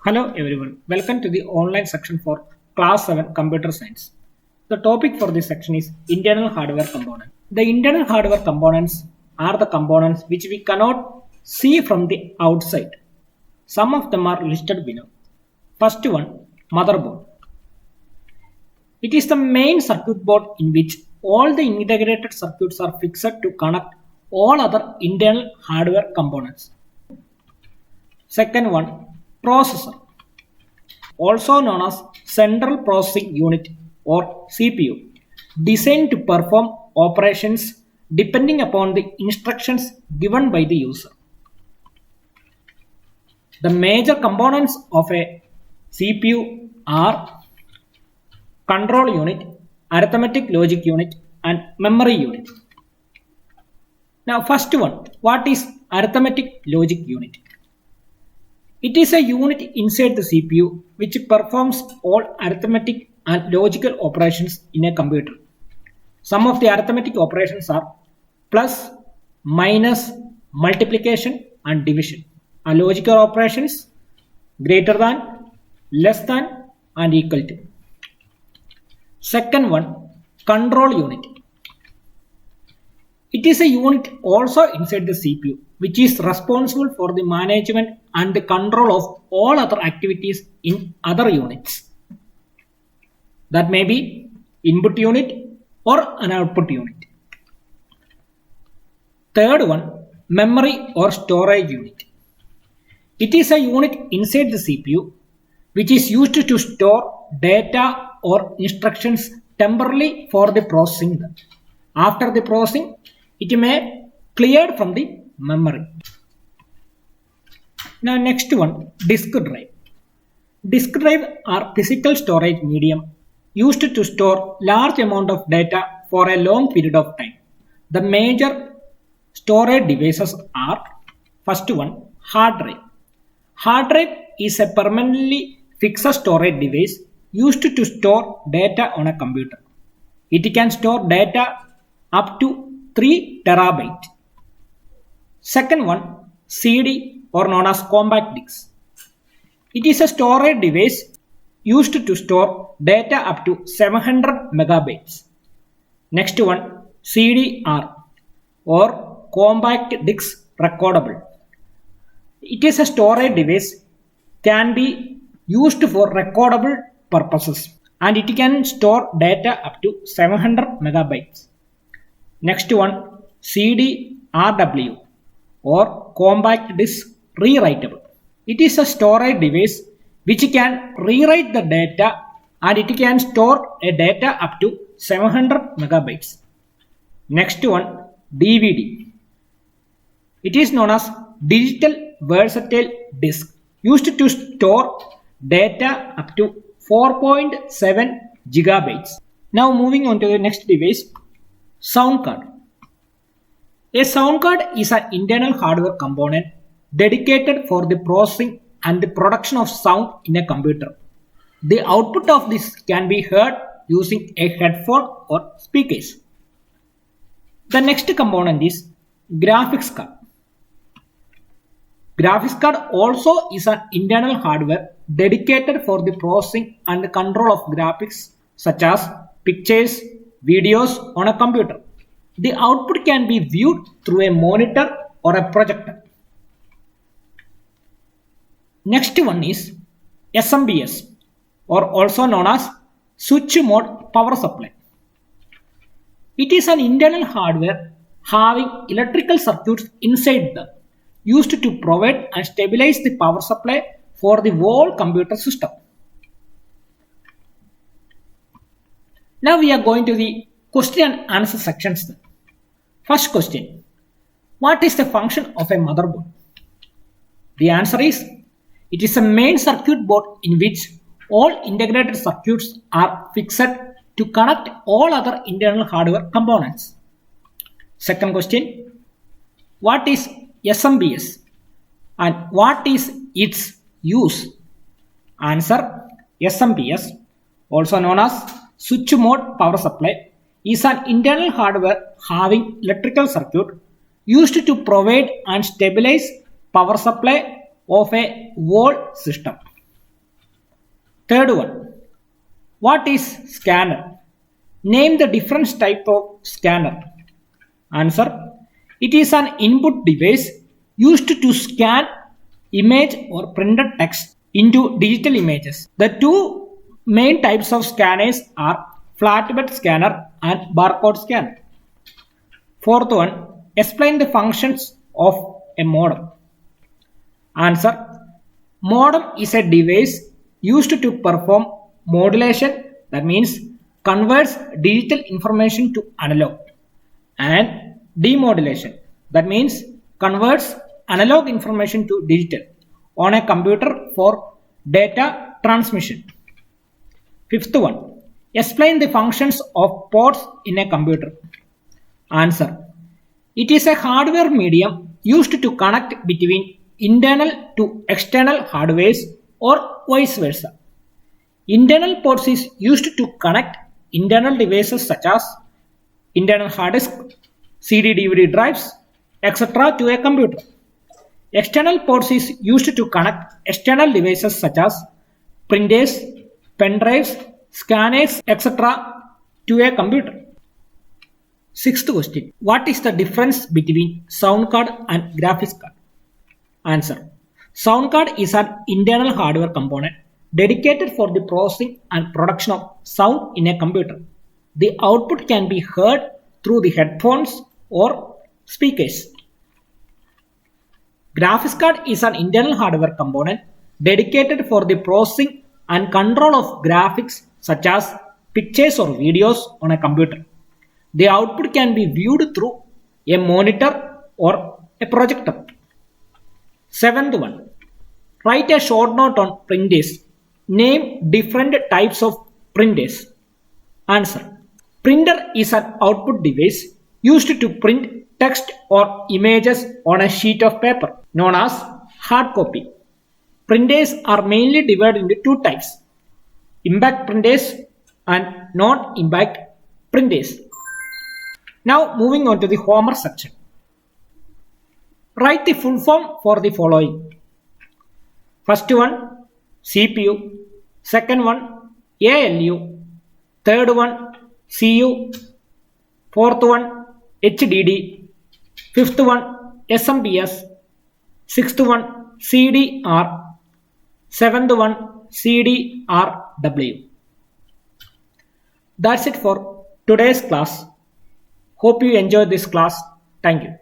Hello everyone, welcome to the online section for Class 7 Computer Science. The topic for this section is internal hardware component. The internal hardware components are the components which we cannot see from the outside. Some of them are listed below. First one, motherboard. It is the main circuit board in which all the integrated circuits are fixed to connect all other internal hardware components. Second one, processor, also known as Central Processing Unit or CPU, designed to perform operations depending upon the instructions given by the user. The major components of a CPU are control unit, arithmetic logic unit, and memory unit. Now, first one, what is arithmetic logic unit? It is a unit inside the CPU which performs all arithmetic and logical operations in a computer. Some of the arithmetic operations are plus, minus, multiplication and division. And logical operations greater than, less than and equal to. Second one, control unit. It is a unit also inside the CPU which is responsible for the management and the control of all other activities in other units. That may be input unit or an output unit. Third one, memory or storage unit. It is a unit inside the CPU which is used to store data or instructions temporarily for the processing. After the processing, it may cleared from the memory. Now next one, disk drive. Disk drive are physical storage medium used to store large amount of data for a long period of time. The major storage devices are, first one, hard drive. Hard drive is a permanently fixed storage device used to store data on a computer. It can store data up to 3 terabyte. Second one, CD or known as compact disc. It is a storage device used to store data up to 700 megabytes. Next one, CDR or compact disc recordable. It is a storage device can be used for recordable purposes and it can store data up to 700 megabytes. Next one, CDRW or compact disc rewritable. It is a storage device which can rewrite the data and it can store a data up to 700 megabytes. Next one, DVD. It is known as digital versatile disk used to store data up to 4.7 gigabytes. Now moving on to the next device, sound card. A sound card is an internal hardware component dedicated for the processing and the production of sound in a computer. The output of this can be heard using a headphone or speakers. The next component is graphics card. Graphics card also is an internal hardware dedicated for the processing and the control of graphics such as pictures, videos on a computer. The output can be viewed through a monitor or a projector. Next one is SMPS or also known as switch mode power supply. It is an internal hardware having electrical circuits inside them used to provide and stabilize the power supply for the whole computer system. Now we are going to the question and answer sections. First question, what is the function of a motherboard? The answer is, it is a main circuit board in which all integrated circuits are fixed to connect all other internal hardware components. Second question, what is SMPS and what is its use? Answer, SMPS, also known as switch mode power supply, is an internal hardware having electrical circuit used to provide and stabilize power supply of a whole system. Third one, what is scanner? Name the different type of scanner. Answer, it is an input device used to scan image or printed text into digital images. The two main types of scanners are flatbed scanner and barcode scanner. Fourth one, explain the functions of a modem. Answer, modem is a device used to perform modulation, that means converts digital information to analog, and demodulation, that means converts analog information to digital on a computer for data transmission. Fifth one, explain the functions of ports in a computer. Answer, it is a hardware medium used to connect between internal to external hardwares or vice versa. Internal ports is used to connect internal devices such as internal hard disk, CD, DVD drives, etc. to a computer. External ports is used to connect external devices such as printers, pen drives, scanners, etc. to a computer. Sixth question, what is the difference between sound card and graphics card? Answer, sound card is an internal hardware component dedicated for the processing and production of sound in a computer. The output can be heard through the headphones or speakers. Graphics card is an internal hardware component dedicated for the processing and control of graphics such as pictures or videos on a computer. The output can be viewed through a monitor or a projector. Seventh one, write a short note on printers. Name different types of printers. Answer, printer is an output device used to print text or images on a sheet of paper known as hard copy. Printers are mainly divided into two types, impact printers and non-impact printers. Now moving on to the homework section. Write the full form for the following. First one, CPU. Second one, ALU. Third one, CU. Fourth one, HDD. Fifth one, SMPS. Sixth one, CDR. Seventh one, CDRW. That's it for today's class. Hope you enjoyed this class. Thank you.